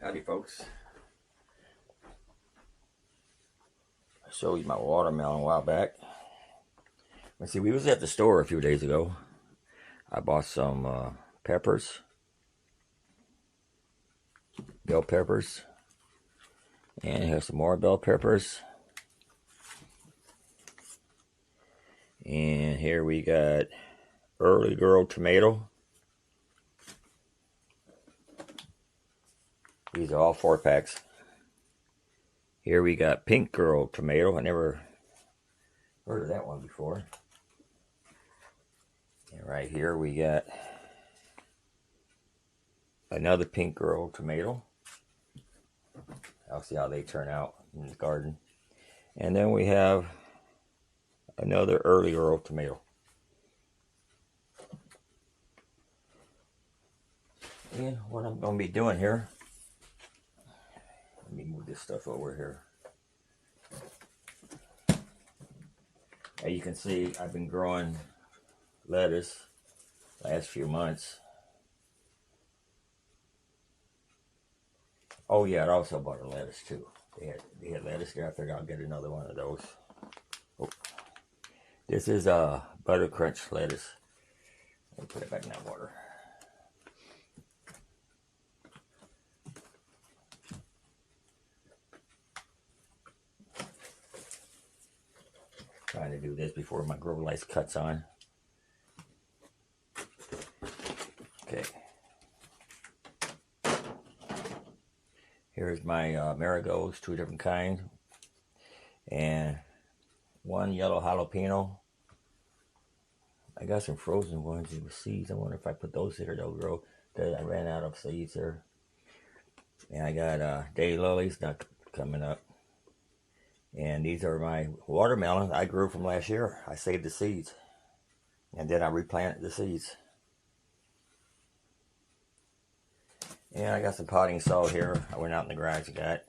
Howdy folks. I showed you my watermelon a while back. Let's see, we was at the store a few days ago. I bought some peppers, bell peppers, and here's some more bell peppers. And here we got early girl tomato. These are all 4-packs. Here we got pink girl tomato. I never heard of that one before. And right here we got another pink girl tomato. I'll see how they turn out in the garden. And then we have another early girl tomato. And what I'm going to be doing here, let me move this stuff over here. As you can see, I've been growing lettuce last few months. Oh yeah, I also bought a lettuce too. They had lettuce there. I figured I'll get another one of those. Oh. This is a butter crunch lettuce. Let me put it back in that water. Trying to do this before my grow lights cuts on. Okay. Here's my marigolds, 2 different kinds, and 1 yellow jalapeno. I got some frozen ones with seeds. I wonder if I put those here, they'll grow. I ran out of seeds here. And I got daylilies not coming up. And these are my watermelons I grew from last year. I saved the seeds. And then I replanted the seeds. And I got some potting soil here. I went out in the garage and got.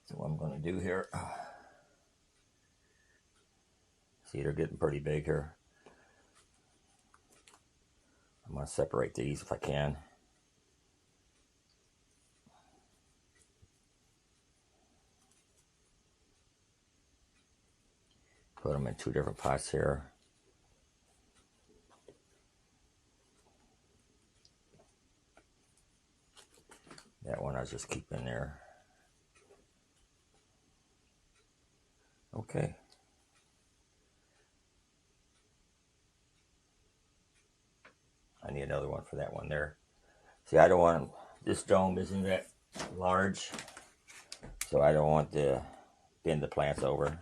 So what I'm going to do here. See, they're getting pretty big here. I'm going to separate these if I can. Put them in 2 different pots here. That one I'll just keep in there. Okay. I need another one for that one there. See, I don't want, this dome isn't that large, so I don't want to bend the plants over.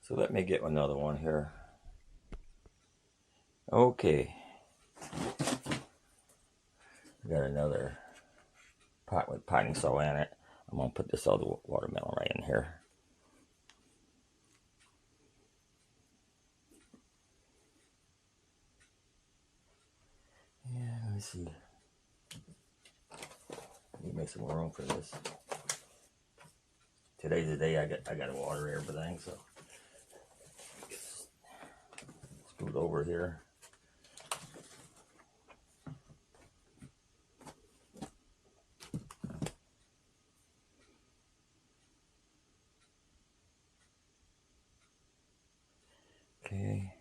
So let me get another one here. Okay. Got another pot with potting soil in it. I'm going to put this other watermelon right in here. Yeah, let me see. Let me make some room for this. Today's the day I got to water everything, so scoot over here. Okay,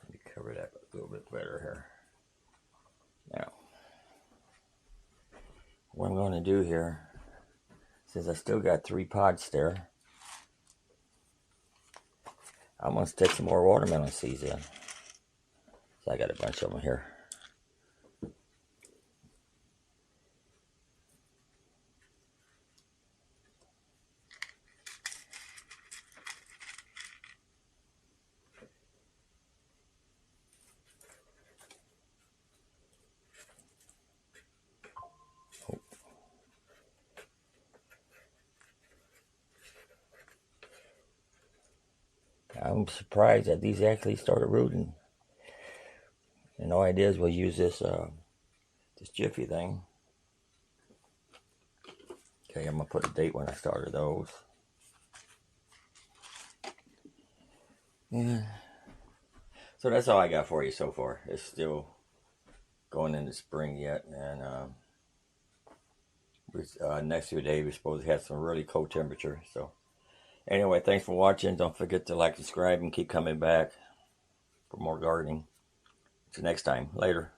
let me cover that a little bit better here. Now, what I'm going to do here, since I still got 3 pods there, I'm going to stick some more watermelon seeds in. So I got a bunch of them here. I'm surprised that these actually started rooting. And all I did was use this Jiffy thing. Okay, I'm gonna put a date when I started those. Yeah. So that's all I got for you so far. It's still going into spring yet, and next few days we're supposed to have some really cold temperature. So anyway, thanks for watching. Don't forget to like, subscribe, and keep coming back for more gardening. Till next time. Later.